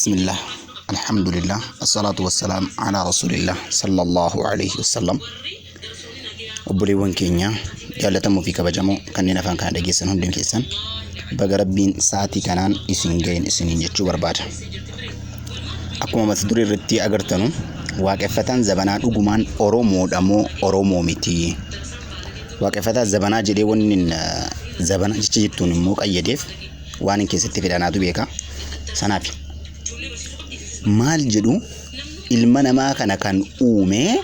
بسم الله الحمد لله الصلاة والسلام على رسول الله صلى الله عليه وسلم. وبليون كينيا جالتمو في كبجمو كننا فان كان دغيسن هندم كيسن بغربين ساعتي كانان اسنجين اسنين جچو برباد اكما مسدوري رتي اغرتنو واقفتان زبنا دغمان اورومو دمو اورومو ميتي واقفتان زبنا جدي ونن زبنا جچيتون مو قيدف وان كيستي فداناتو بيكا سنافي maal jedhu ilma namaa kana kan uume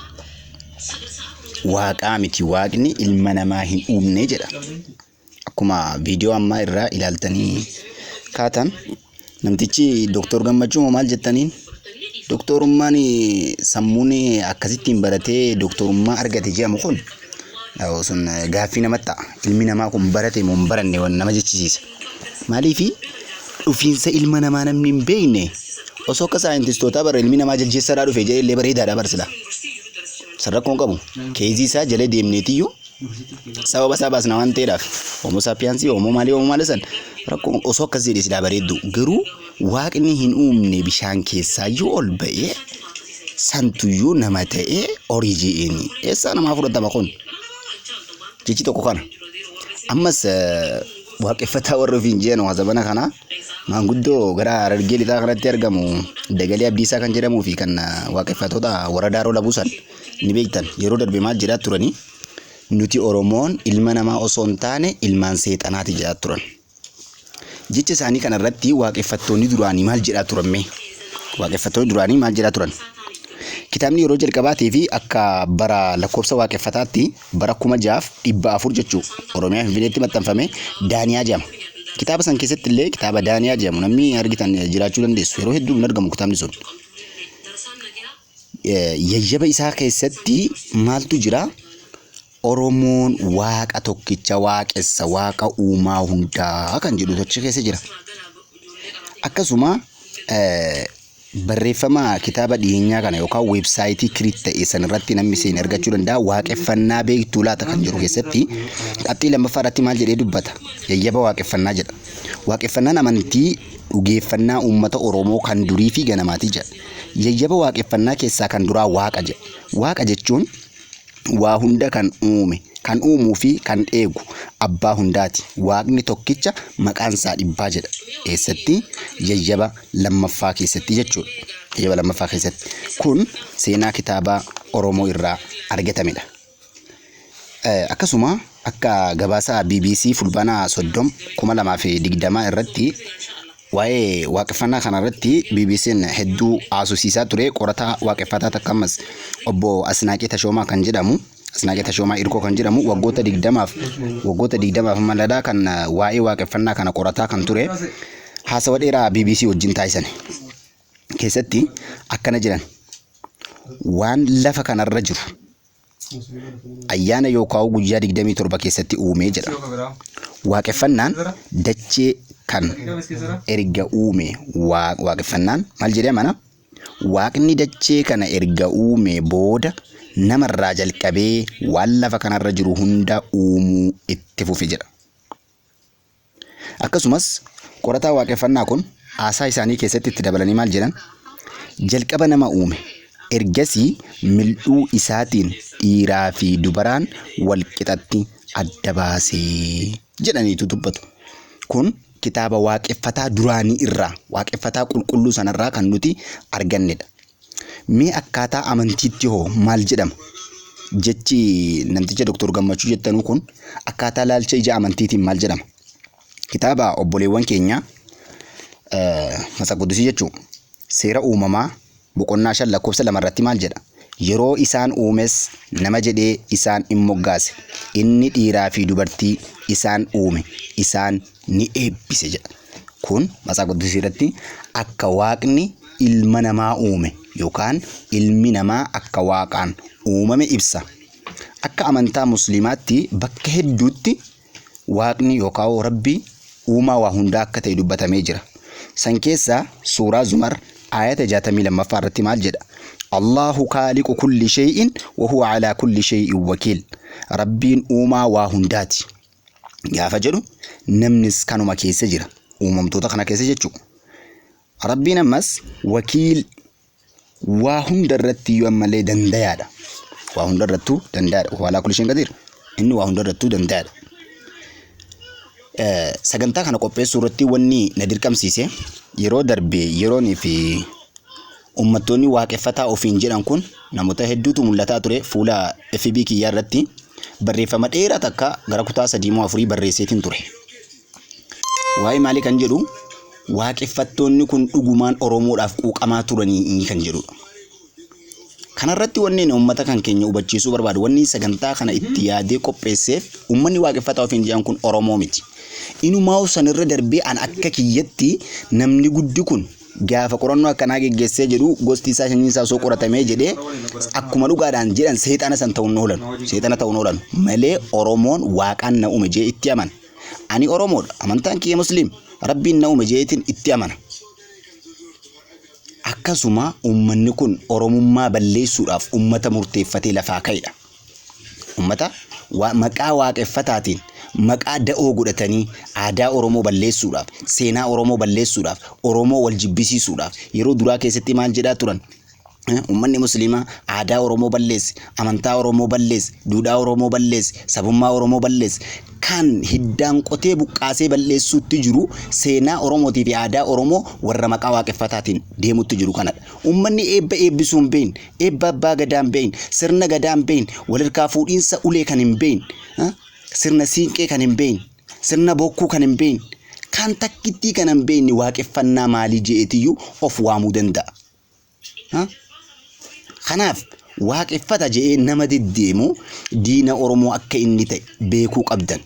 waaqaa miti, waaqni ilma namaa hin uumne jedha. Akkuma viidiyoo ammaa irraa ilaaltanii kaatan namtichi Dr. Gammachuu maal jettaniin doktorummaan sammuun akkasittiin baratee doktorummaa argate jedhamu kun sun gaaffii namatti ta'a. Ilmi namaa kun barate moo hin baranne waan nama jechisiisa. Maaliif dhufiinsa ilma namaa namni hin beekne osoo akka saayintistoota bara ilmi namaa jaljeessaadhaa dhufe jedhee illee bareedaadhaa barsila. Sarrakkoon qabu keezii isaa jala deemneetiyyuu sababa isaa baasna waan ta'eedhaaf homo saapiyaansii homo maalii san rakkoon osoo akkas jedhee silaa bareeddu garuu waaqni hin uumne bishaan keessaayyuu ol ba'ee santuyyuu nama ta'ee horii je'eenii eessaa namaa fudhatama kun jechi tokko kana. Ammas waaqeffataa warra ofiin jeen waazabana kana maanguddoo gara Harargee lixaa kanatti argamu Dagalee Abdiisaa kan jedhamuu fi kan waaqeffattoota warra Daaroo Labuusan ni beektan yeroo darbe maal jedhaa turani nuti Oromoon ilma namaa osoo hin taane ilmaan seexanaati jedhaa turan. Jecha isaanii kana irratti waaqeffattoonni duraanii maal jedhaa turan? Waaqeffattoonni duraanii maal jedhaa turan? Kitaabni yeroo jalqabaatii fi akka bara lakkoofsa waaqeffataatti bara 6400 jechuu Oromiyaa Finfinneetti maxxanfame Daaniyaa jedhama. Kitaaba san keessatti illee kitaaba Daaniyaa jedhamu namni argitan jiraachuu dandeessu. Yeroo hedduu hin argamu kitaabni sun. Yayyaba isaa keessatti maaltu jira? Oromoon waaqa tokkicha waaqessa, waaqa uumaa hundaa kan jedhu tocha keessa jira. Akkasuma barreeffama kitaaba dhiyeenyaa kana yookaan weebsaayitii kiriit ta'e san irratti namni seen argachuu danda'a. Waaqeffannaa beektuu laata kan jedhu keessatti qabxii lammaffaa irratti maal jedhee dubbata? Yayyaba waaqeffannaa jedha. Waaqeffannaan amantii dhugeeffannaa uummata Oromoo kan durii fi ganamaatii jedha. Yayyaba waaqeffannaa keessaa kan duraa waaqa jedha. Waaqa jechuun waa hunda kan uume, kan uumuu fi kan eegu abbaa hundaati. Waaqni tokkicha maqaan isaa dhibbaa jedha. Eessatti? Yayyaba lammaffaa keessatti jechuudha. Yayyaba lammaffaa keessatti. Kun seenaa kitaaba Oromoo irraa argatamedha. Akkasuma akka gabaasa BBC fulbaana 30/2020 irratti waa'ee waaqeffannaa kana irratti BBC'n hedduu haasofsiisaa ture. Qorataa waaqeffataa takkamas obbo Asnaaqee Tashoomaa kan jedhamu, Asnaaqee Tashoomaa Irkoo kan jedhamu waggoota 20 maladaa kan waa'ee waaqeffannaa kana qorataa kan ture. Haasawa dheeraa BBC wajjin taasisan keessatti akkana jedhan: waan lafa kanarra jiru ayyaana yookaan guyyaa 27 keessatti uumee jedha. Waaqeffannaan dachee kan erga uume waaqeffannaan maal jedhee mana waaqni dachee kana erga uume booda namarraa jalqabee waan lafa kanarra jiru hunda uumuu itti fufe jedha. Akkasumas qorataa waaqeffannaa kun haasaa isaanii keessatti itti dabalanii maal jedhan? Jalqaba nama uume ergasii mil'uu isaatiin dhiiraa fi dubaraan wal qixatti adda baasee jedhaniitu dubbatu. Kun kitaaba waaqeffataa duraanii irraa, waaqeffataa qulqulluu sanarraa kan nuti argannedha. Mee akkaataa amantiitti hoo maal jedhama? Jechi namticha Dr. Gammachuu jettanuu kun akkaataa laalcha ija amantiitiin maal jedhama? Kitaaba obboleewwan keenya Matsaaf Quddusii jechuun seera uumamaa boqonnaa 5 lakkoofsa 2 irratti maal jedha? Yeroo isaan uumes nama jedhee isaan in moggaase, inni dhiiraa fi dubartii isaan uume, isaan ni eebbise jedha. Kun Matsaaf Quddusii irratti akka waaqni ilma namaa uume yookaan ilmi namaa akka waaqaan uumame ibsa. Akka amantaa musliimaatti bakka hedduutti waaqni yookaan rabbi uumaa waa hundaa akka ta'e dubbatamee jira. San keessaa suuraa Zumar ayata 62 irratti maal jedha? Allahu kaaliqu kulli shay'in wa huwa ala kulli shay'in wakiil. Rabbiin uumaa waa hundaati. Gaafa jedhu namnis kanuma keessa jira. Uumamtoota kana keessa jechuudha. rabbiin ammas wakiil waa hundarratti yoo ammallee dandayaadha. Waa hundarrattuu dandayaadha. Waalaa kulli shay'in qadiir. Inni waa hundarrattuu dandayaadha. Sagantaa kana qopheessuu irratti wanni na dirqamsiise yeroo darbee yeroonii fi ummattoonni waaqeffataa ofiin jedhan kun namoota hedduutu mul'ataa ture fuula FB kiyyaa irratti barreeffama dheeraa takka gara kutaa 3 moo 4 barreesseetiin ture. Waa'ee maalii kan jedhu waaqeffattoonni kun dhugumaan Oromoodhaaf quuqamaa turanii kan jedhudha. Kanarratti wanni uummata kan keenya hubachiisuu barbaadu wanni sagantaa kana itti yaadee qopheesseef uummanni waaqeffataa ofiin jedhan kun Oromoo miti. Inumaa sanirra darbee an akka kiyyatti namni guddi kun gaafa qorannoo akkanaa geggeessee jedhu gosti isaa shanyiin isaa soo qoratamee jedhee akkuma dhugaadhaan jedhan seexana san ta'uun oolan. Seexana ta'uun oolan malee Oromoon waaqaan na uume jee itti amana. Ani Oromoodha. Amantaan kiyya Musliim. Rabbiin na uume jeetiin itti amana. Akkasuma uummanni kun Oromummaa balleessuudhaaf uummata murteeffatee lafaa ka'edha. Uummata maqaa waaqeffataatiin maqaa da'oo godhatanii aadaa Oromoo balleessuudhaaf, seenaa Oromoo balleessuudhaaf, Oromoo wal jibbisiisuudhaaf yeroo duraa keessatti maal jedhaa turan? Uummanni Musliimaa aadaa Oromoo balleesse, amantaa Oromoo balleesse, duudhaa Oromoo balleesse, sabummaa Oromoo balleesse. Kan hiddaan qotee buqqaasee balleessuutti jiru seenaa Oromootii fi aadaa Oromoo warra maqaa waaqeffataatiin deemutti jiru kanadha. Uummanni eebba eebbisuu hin beekne, eebba abbaa gadaa hin beekne, sirna gadaa hin beekne, walirkaa fuudhiinsa ulee kan hin beekne, sirna siinqee kan hin beekne, sirna bokkuu kan hin beekne, kan takkittii kan hin beekne waaqeffannaa maalii je'eetiyyuu of waamuu danda'a. Kanaaf waaqeffata je'ee nama deddeemu diina Oromoo akka inni ta'e beekuu qabdan.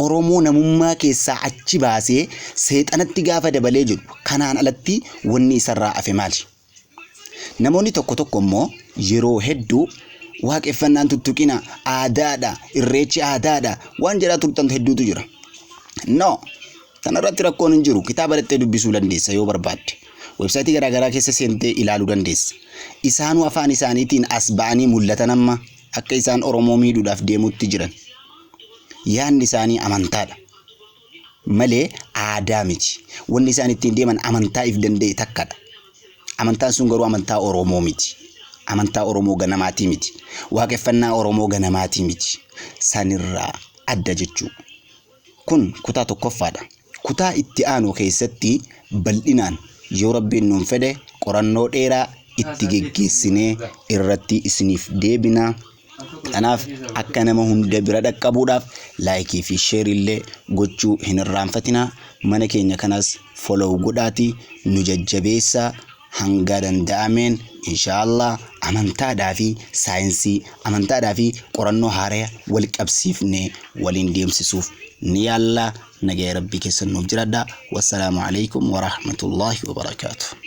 Oromoo namummaa keessaa achi baasee seexanatti gaafa dabalee jiru kanaan alatti wanni isarraa hafe maali? Namoonni tokko tokko immoo yeroo hedduu waaqeffannaan tuttuqina aadaadha, irreechi aadaadha waan jedhaa turtan hedduutu jira. No, tanarratti rakkoon hin jiru. Kitaaba dhattee dubbisuu dandeessa yoo barbaadde. Websaayitii garaagaraa keessa seentee ilaaluu dandeessa. Isaanuu afaan isaaniitiin as ba'anii mul'atan amma akka isaan Oromoo miidhuudhaaf deemutti jiran. Yaanni isaanii amantaadha malee aadaa miti. Wanni isaan ittiin deeman amantaa if danda'e takkadha. Amantaan sun garuu amantaa Oromoo miti. Amantaa Oromoo ganamaatii miti. Waaqeffannaa Oromoo ganamaatii miti. Sanirraa adda jechuu. Kun kutaa tokkoffaadha. Kutaa itti aanu keessatti bal'inaan yoo Rabbiin nuun fedhe qorannoo dheeraa itti geggeessinee irratti isiniif deebina. Kanaaf akka nama hunda bira dhaqqabuudhaaf laayikii fi sheer illee gochuu hin irraanfatina. Mana keenya kanas follow godhaati nu jajjabeessaa hanga danda'ameen inshallah amantaadhaa fi saayinsii amantaadhaa fi qorannoo haaraa wal qabsiifnee waliin deemsisuuf ni yaalla. Nagaya Rabbii keessan nuuf jiraadhaa. Wassalaamu alaikum wa rahmatullahi wa barakaatuh.